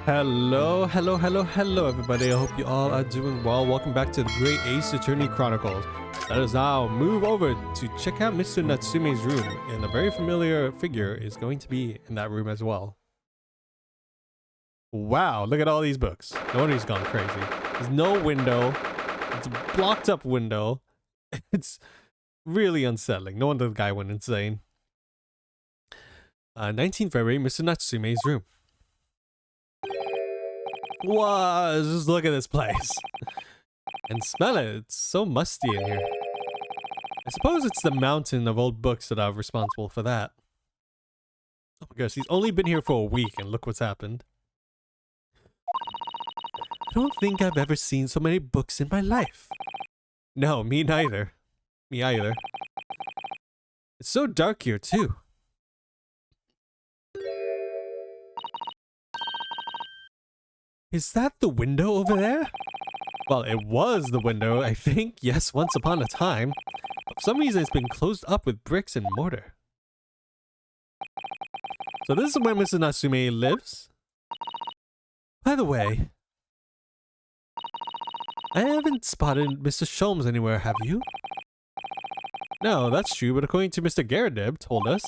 Hello, everybody. I hope you all are doing well. Welcome back to the Great Ace Attorney Chronicles. Let us now move over to check out Mr. Natsume's room, and a very familiar figure is going to be in that room as well. Wow, look at all these books. No wonder he's gone crazy. There's no window. It's a blocked up window. It's really unsettling. No wonder the guy went insane. 19th February, Mr. Natsume's room. Wow, just look at this place. And smell it. It's so musty in here. I suppose it's the mountain of old books that are responsible for that. Oh my gosh, he's only been here for a week and look what's happened. I don't think I've ever seen so many books in my life. No, me neither. Me either. It's so dark here too. Is that the window over there? Well, it was the window, I think. Yes, once upon a time. For some reason, it's been closed up with bricks and mortar. So this is where Mr. Natsume lives? By the way, I haven't spotted Mr. Sholmes anywhere, have you? No, that's true, but according to Mr. Garadeb told us,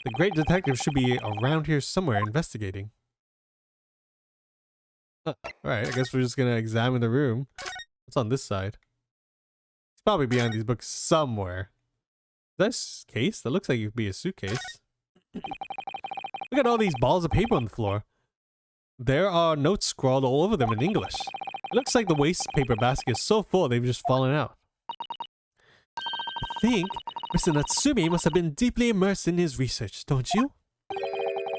the great detective should be around here somewhere investigating. Alright, I guess we're just gonna examine the room. What's on this side? It's probably behind these books somewhere. Is that a case? That looks like it could be a suitcase. Look at all these balls of paper on the floor. There are notes scrawled all over them in English. It looks like the waste paper basket is so full they've just fallen out. I think Mr. Natsume must have been deeply immersed in his research, don't you?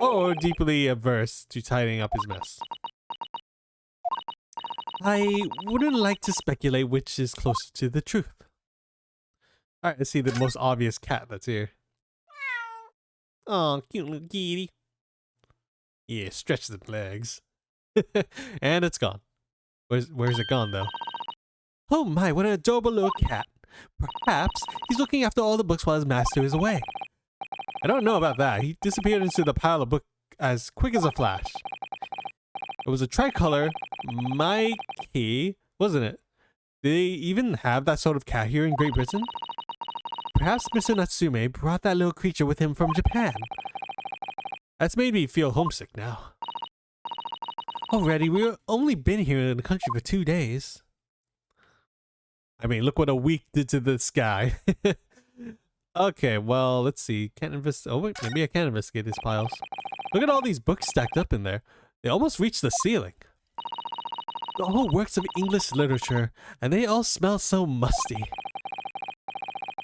Or deeply averse to tidying up his mess. I wouldn't like to speculate which is closer to the truth. Alright, let's see the most obvious cat that's here. Oh, cute little kitty. Yeah, stretch the legs. And it's gone. Where's it gone, though? Oh my, what an adorable little cat. Perhaps he's looking after all the books while his master is away. I don't know about that. He disappeared into the pile of books as quick as a flash. It was a tricolor Mikey, wasn't it? Do they even have that sort of cat here in Great Britain? Perhaps Mr. Natsume brought that little creature with him from Japan. That's made me feel homesick now. Already, we've only been here in the country for 2 days. I mean, look what a week did to this guy. Okay, well, let's see. Oh wait, maybe I can investigate these piles. Look at all these books stacked up in there. They almost reach the ceiling. The whole works of English literature, and they all smell so musty.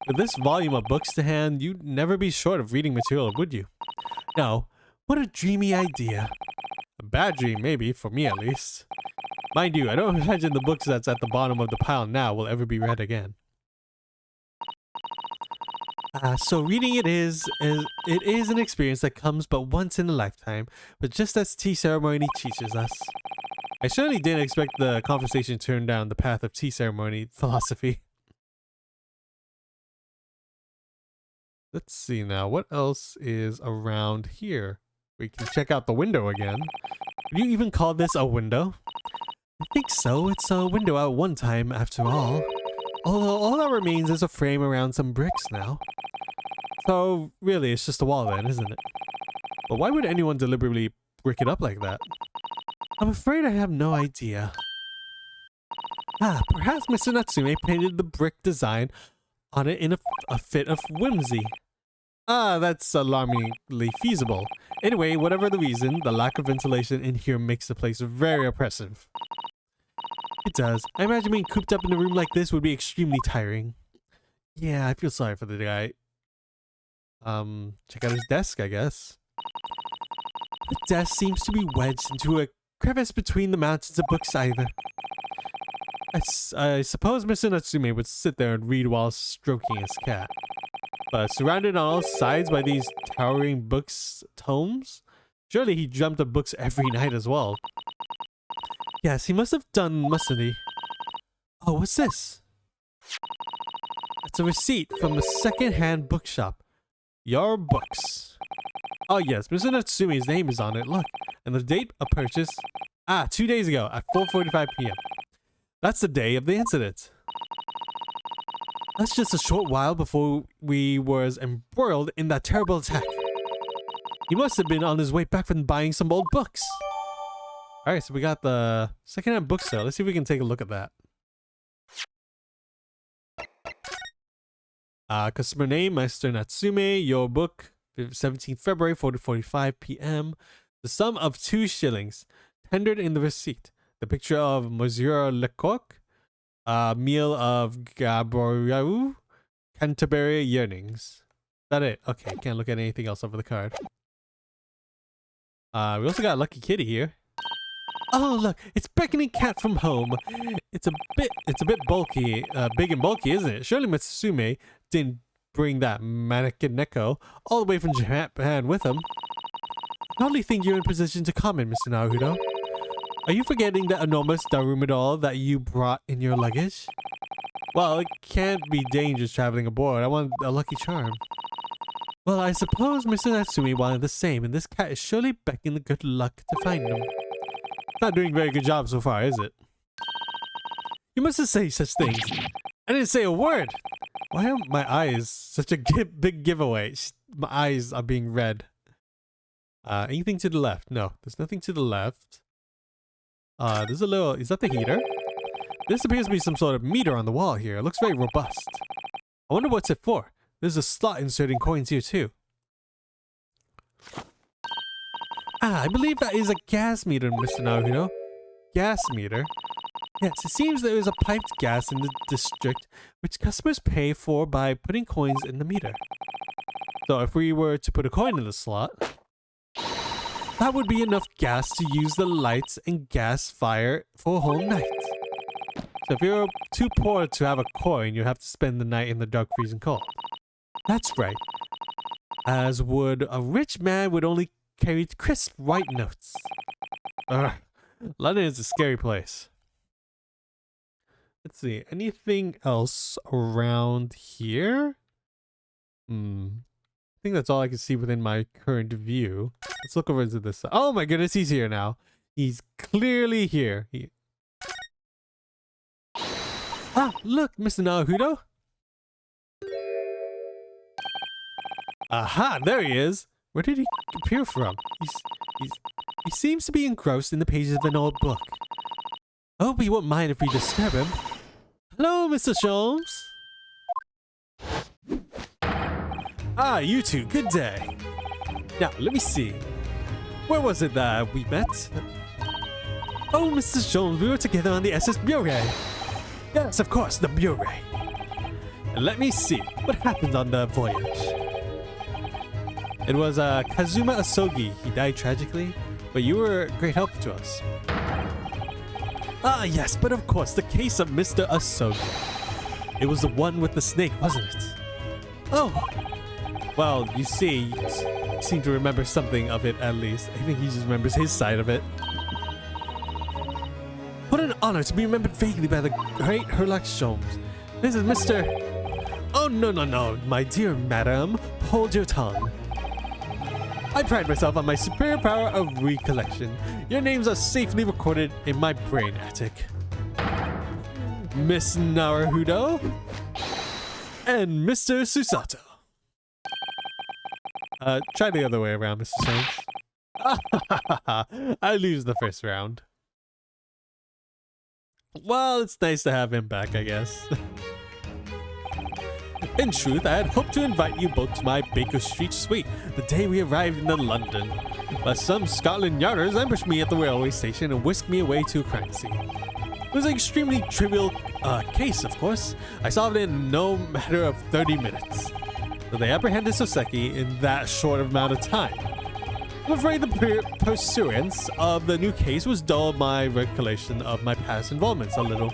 With this volume of books to hand, you'd never be short of reading material, would you? No, what a dreamy idea. A bad dream, maybe, for me at least. Mind you, I don't imagine the books that's at the bottom of the pile now will ever be read again. So reading it is an experience that comes but once in a lifetime, but just as tea ceremony teaches us. I certainly didn't expect the conversation to turn down the path of tea ceremony philosophy. Let's see now, what else is around here? We can check out the window again. Would you even call this a window? I think so, it's a window at one time after all. Although all that remains is a frame around some bricks now. So, really, it's just a wall then, isn't it? But why would anyone deliberately brick it up like that? I'm afraid I have no idea. Perhaps Mr. Natsume painted the brick design on it in a fit of whimsy. That's alarmingly feasible. Anyway, whatever the reason, the lack of ventilation in here makes the place very oppressive. It does. I imagine being cooped up in a room like this would be extremely tiring. Yeah, I feel sorry for the guy. Check out his desk, I guess. The desk seems to be wedged into a crevice between the mountains of books either. I suppose Mr. Natsume would sit there and read while stroking his cat. But surrounded on all sides by these towering tomes, surely he dreamt of books every night as well. Yes, he must have done, mustn't he? Oh, what's this? It's a receipt from a second-hand bookshop. Your books. Oh yes, Mr. Natsume's name is on it, look. And the date of purchase, Ah, 2 days ago at 4:45 p.m. That's the day of the incident. That's just a short while before we was embroiled in that terrible attack. He must have been on his way back from buying some old books. Alright, so we got the secondhand book sale. Let's see if we can take a look at that. Customer name, Mr Natsume. Your book, 17th February, 4:45 p.m. The sum of 2 shillings. Tendered in the receipt. The picture of Monsieur Lecoq. Meal of Gabriel. Canterbury yearnings. Is that it? Okay, can't look at anything else over the card. We also got a Lucky Kitty here. Oh look, it's beckoning cat from home. It's a bit bulky, big and bulky, isn't it? Surely Natsume didn't bring that mannequin Neko all the way from Japan with him. I hardly think you're in position to comment, Mr. Naruto. Are you forgetting that enormous Daruma doll that you brought in your luggage? Well, it can't be dangerous traveling aboard. I want a lucky charm. Well, I suppose Mr. Natsume wanted the same, and this cat is surely beckoning the good luck to find him. Not doing a very good job so far, is it? You mustn't say such things. I didn't say a word. Why are my eyes such a big giveaway? My eyes are being red. Anything to the left? No, there's nothing to the left. There's a little... Is that the heater? This appears to be some sort of meter on the wall here. It looks very robust. I wonder what's it for. There's a slot inserting coins here too. I believe that is a gas meter, Mr. Naruto. Gas meter? Yes, it seems there is a piped gas in the district which customers pay for by putting coins in the meter. So if we were to put a coin in the slot, that would be enough gas to use the lights and gas fire for a whole night. So if you're too poor to have a coin, you have to spend the night in the dark freezing cold. That's right. As would a rich man would only carry crisp white notes. London is a scary place. Let's see. Anything else around here? I think that's all I can see within my current view. Let's look over to this side. Oh my goodness, he's here now. He's clearly here. Look, Mr. Naruto. Aha, there he is. Where did he appear from? He seems to be engrossed in the pages of an old book. I hope he won't mind if we disturb him. Hello, Mr. Sholmes. You two, good day. Now, let me see. Where was it that we met? Oh, Mr. Sholmes, we were together on the SS Bure. Yes, of course, the Bure. And let me see. What happened on the voyage? It was Kazuma Asogi. He died tragically, but you were a great help to us. Yes, but of course, the case of Mr. Asogi. It was the one with the snake, wasn't it? Oh! Well, you see, you seem to remember something of it at least. I think he just remembers his side of it. What an honor to be remembered vaguely by the great Herlock Sholmes. This is Mr... Oh, no, my dear madam, hold your tongue. I pride myself on my superior power of recollection. Your names are safely recorded in my brain attic. Miss Naruto and Mr. Susato. Try the other way around, Mr. Sholmes. I lose the first round. Well, it's nice to have him back, I guess. In truth, I had hoped to invite you both to my Baker Street suite the day we arrived in London, but some Scotland Yarders ambushed me at the railway station and whisked me away to a crime scene. It was an extremely trivial case, of course. I solved it in no matter of 30 minutes. So they apprehended Soseki in that short amount of time. I'm afraid the pursuance of the new case was dulled my recollection of my past involvements a little.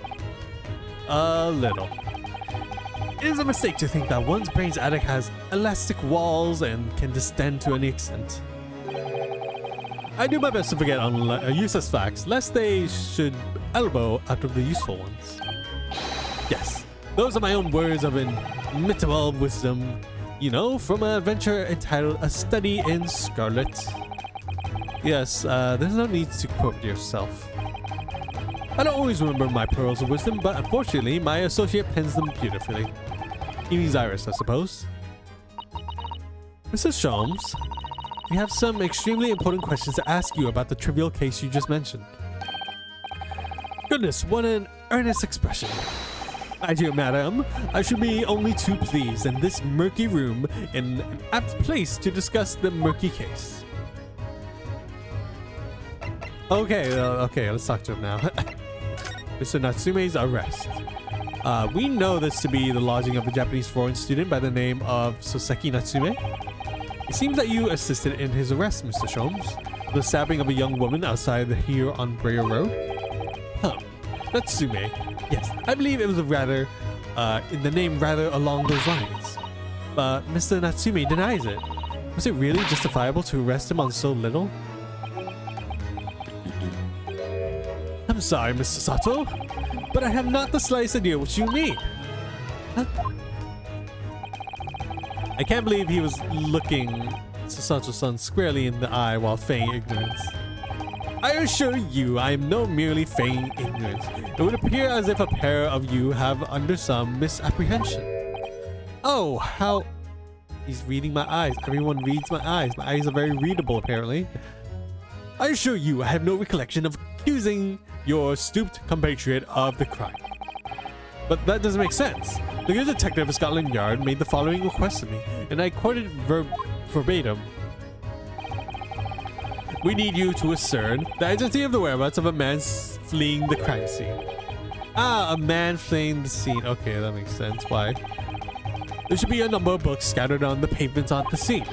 It is a mistake to think that one's brain's attic has elastic walls and can distend to any extent. I do my best to forget useless facts, lest they should elbow out of the useful ones. Yes, those are my own words of inimitable wisdom, you know, from an adventure entitled A Study in Scarlet. Yes, there's no need to quote yourself. I don't always remember my pearls of wisdom, but unfortunately, my associate pens them beautifully. He means Iris, I suppose. Mr. Sholmes, we have some extremely important questions to ask you about the trivial case you just mentioned. Goodness, what an earnest expression. My dear madam, I should be only too pleased in this murky room in an apt place to discuss the murky case. Okay, let's talk to him now. Mr. Natsume's arrest. We know this to be the lodging of a Japanese foreign student by the name of Soseki Natsume. It seems that you assisted in his arrest, Mr. Sholmes. The stabbing of a young woman outside here on Breyer Road. Natsume. Yes, I believe it was in the name rather along those lines. But Mr. Natsume denies it. Was it really justifiable to arrest him on so little? I'm sorry, Mr. Sato, but I have not the slightest idea what you mean. Huh? I can't believe he was looking Sasato-san squarely in the eye while feigning ignorance. I assure you, I am no merely feigning ignorance. It would appear as if a pair of you have under some misapprehension. Oh, how... He's reading my eyes. Everyone reads my eyes. My eyes are very readable, apparently. I assure you, I have no recollection of accusing your stooped compatriot of the crime. But that doesn't make sense. The good detective of Scotland Yard made the following request of me, and I quoted verbatim. We need you to assert the identity of the whereabouts of a man fleeing the crime scene. Ah, a man fleeing the scene. Okay, that makes sense. Why? There should be a number of books scattered on the pavements on the scene.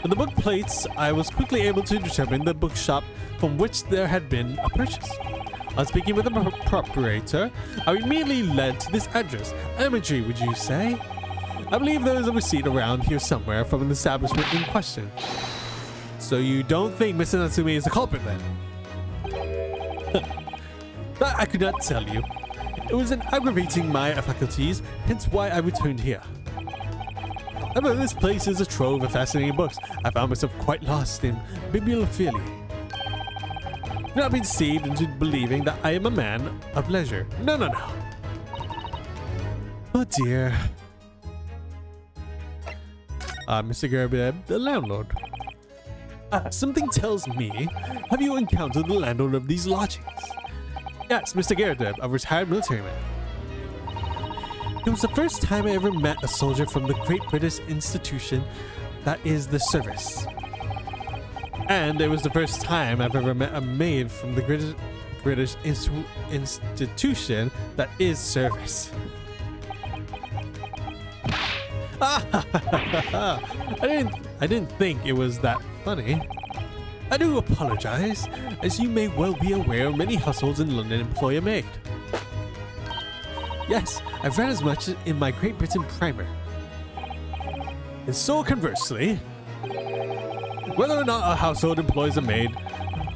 With the book plates, I was quickly able to determine the bookshop from which there had been a purchase. On speaking with the proprietor, I immediately led to this address. Amateur, would you say? I believe there is a receipt around here somewhere from an establishment in question. So you don't think Mr. Natsume is the culprit then? That I could not tell you. It was in aggravating my faculties, hence why I returned here. However, this place is a trove of fascinating books. I found myself quite lost in bibliophilia. Do not be deceived into believing that I am a man of leisure. No. Oh dear. Mr. Gerbeb, the landlord. Something tells me, have you encountered the landlord of these lodgings? Yes, Mr. Gerbeb, a retired military man. It was the first time I ever met a soldier from the great British institution that is the service. And it was the first time I've ever met a maid from the British institution that is service. I didn't think it was that funny. I do apologize. As you may well be aware, many households in London employ a maid. Yes, I've read as much in my Great Britain primer. And so conversely, whether or not a household employs a maid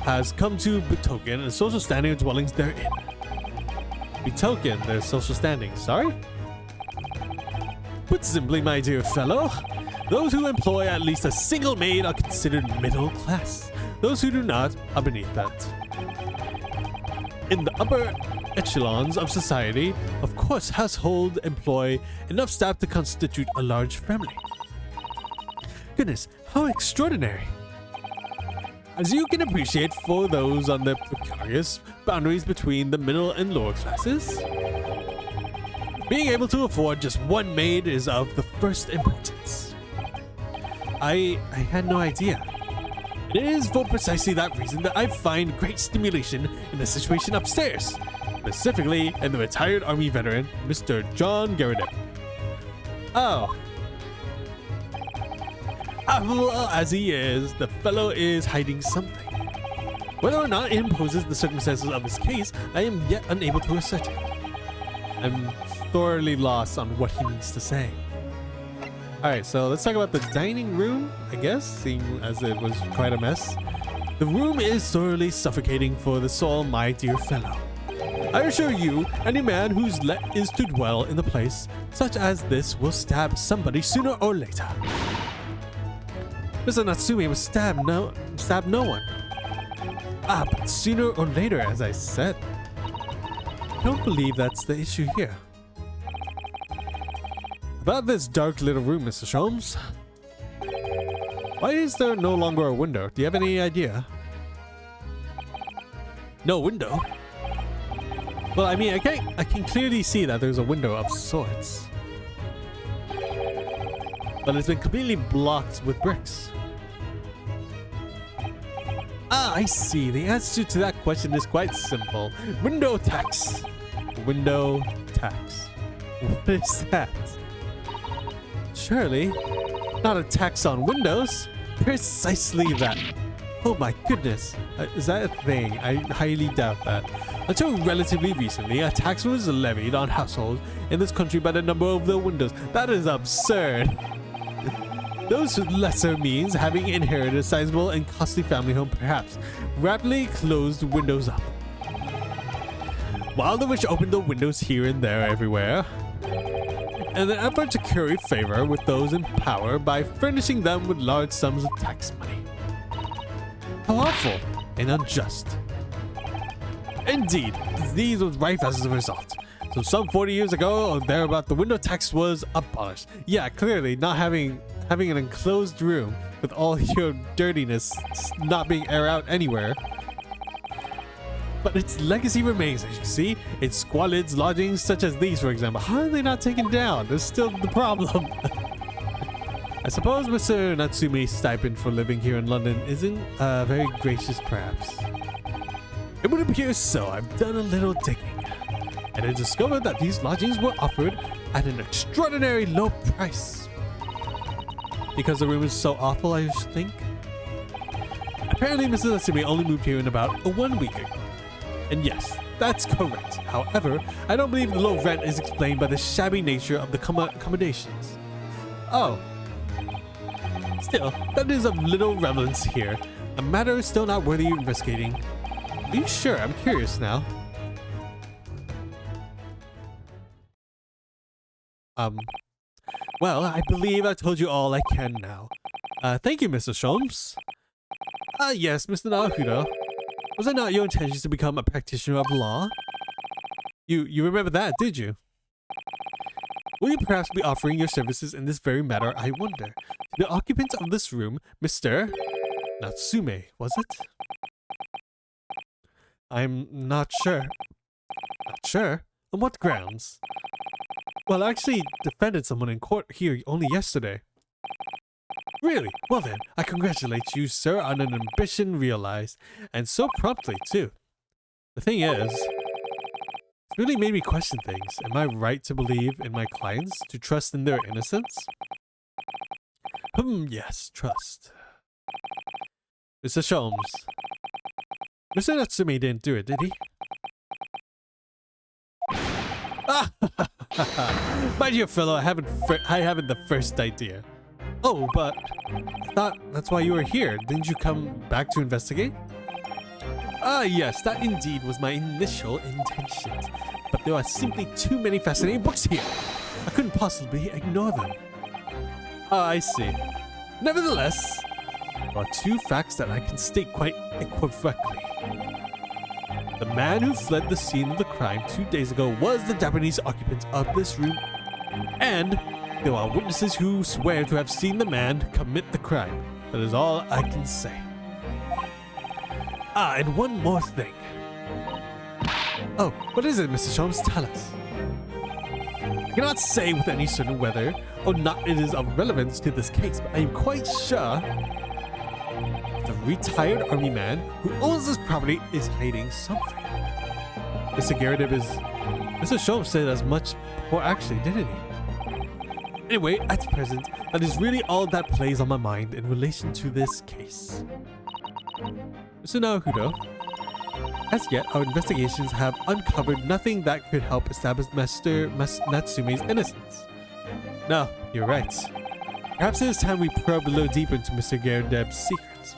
has come to betoken a social standing of dwellings therein. Betoken their social standing, sorry? Put simply, my dear fellow, those who employ at least a single maid are considered middle class. Those who do not are beneath that. In the upper echelons of society, of course, households employ enough staff to constitute a large family. Goodness, how extraordinary! As you can appreciate, for those on the precarious boundaries between the middle and lower classes, being able to afford just one maid is of the first importance. I had no idea. It is for precisely that reason that I find great stimulation in the situation upstairs, specifically in the retired army veteran, Mr. John Garrett. Oh. Affable as he is, the fellow is hiding something. Whether or not it imposes the circumstances of his case, I am yet unable to ascertain. I'm thoroughly lost on what he means to say. Alright, so let's talk about the dining room, I guess, seeing as it was quite a mess. The room is thoroughly suffocating for the soul, my dear fellow. I assure you, any man whose let is to dwell in a place such as this will stab somebody sooner or later. Mr. Natsume was stabbed no one. Ah, but sooner or later, as I said. I don't believe that's the issue here. About this dark little room, Mr. Sholmes. Why is there no longer a window? Do you have any idea? No window? Well, I mean, I can clearly see that there's a window of sorts. But it's been completely blocked with bricks. Ah, I see. The answer to that question is quite simple. Window tax. Window tax. What is that? Surely, not a tax on windows. Precisely that. Oh my goodness. Is that a thing? I highly doubt that. Until relatively recently, a tax was levied on households in this country by the number of their windows. That is absurd. Those with lesser means, having inherited a sizable and costly family home, perhaps rapidly closed windows up, while the rich opened the windows here and there everywhere, in an effort to curry favor with those in power by furnishing them with large sums of tax money. How awful and unjust. Indeed, disease was rife as a result. So some 40 years ago or thereabout, the window tax was abolished. Yeah, clearly not having an enclosed room with all your dirtiness not being aired out anywhere. But its legacy remains, as you see, in squalid lodgings such as these, for example. How are they not taken down? There's still the problem. I suppose Mr. Natsume's stipend for living here in London isn't very gracious, perhaps. It would appear so. I've done a little digging, and I discovered that these lodgings were offered at an extraordinary low price. Because the room is so awful, I should think. Apparently, Mr. Natsume only moved here in about 1 week ago. And yes, that's correct. However, I don't believe the low rent is explained by the shabby nature of the accommodations. Oh. Still, that is of little relevance here. A matter is still not worthy of investigating. Are you sure? I'm curious now. Well, I believe I told you all I can now. Thank you, Mr. Sholmes. Yes, Mr. Naruto. Was it not your intention to become a practitioner of law? You remember that, did you? Will you perhaps be offering your services in this very matter, I wonder? To the occupant of this room, Mr. Natsume, was it? I'm not sure. Not sure? On what grounds? Well, I actually defended someone in court here only yesterday. Really? Well then, I congratulate you, sir, on an ambition realized, and so promptly, too. The thing is, it's really made me question things. Am I right to believe in my clients, to trust in their innocence? Yes, trust. Mr. Sholmes. Mr. Natsume didn't do it, did he? My dear fellow, I haven't the first idea. Oh, but I thought that's why you were here. Didn't you come back to investigate? Yes, that indeed was my initial intention. But there are simply too many fascinating books here. I couldn't possibly ignore them. I see. Nevertheless, there are two facts that I can state quite equivocally. The man who fled the scene of the crime 2 days ago was the Japanese occupant of this room, and there are witnesses who swear to have seen the man commit the crime. That is all I can say. And one more thing. Oh, what is it, Mr. Sholmes? Tell us. I cannot say with any certain whether or not it is of relevance to this case, but I am quite sure the retired army man who owns this property is hiding something. Mr. Garrett is... Mr. Sholmes said as much before actually, didn't he? Anyway, at present, that is really all that plays on my mind in relation to this case. Mr. Naruto, as yet, our investigations have uncovered nothing that could help establish Mr. Natsume's innocence. No, you're right. Perhaps it is time we probe a little deeper into Mr. Garrett's secrets.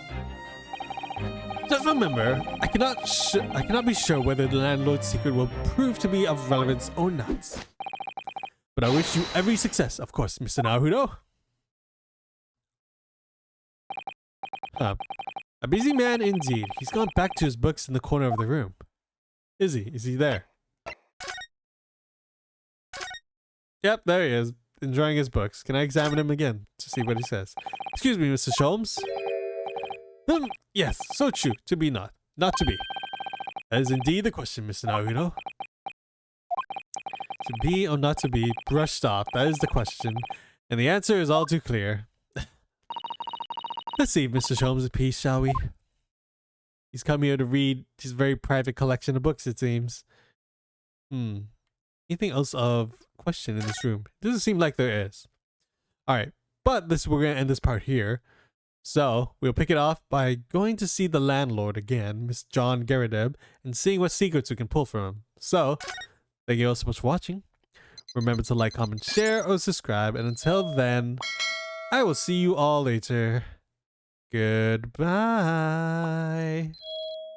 Just remember, I cannot be sure whether the landlord's secret will prove to be of relevance or not. But I wish you every success, of course, Mr. Naruto. A busy man indeed. He's gone back to his books in the corner of the room. Is he? Is he there? Yep, there he is. Enjoying his books. Can I examine him again to see what he says? Excuse me, Mr. Sholmes. Yes, so true. To be not. Not to be. That is indeed the question, Mr. Naruto. To be or not to be brushed off, that is the question. And the answer is all too clear. Let's see Mr. Sholmes' piece, shall we? He's come here to read his very private collection of books, it seems. Anything else of question in this room? Doesn't seem like there is. Alright, but we're going to end this part here. So, we'll pick it off by going to see the landlord again, Miss John Garadeb, and seeing what secrets we can pull from him. So, thank you all so much for watching. Remember to like, comment, share, or subscribe. And until then, I will see you all later. Goodbye.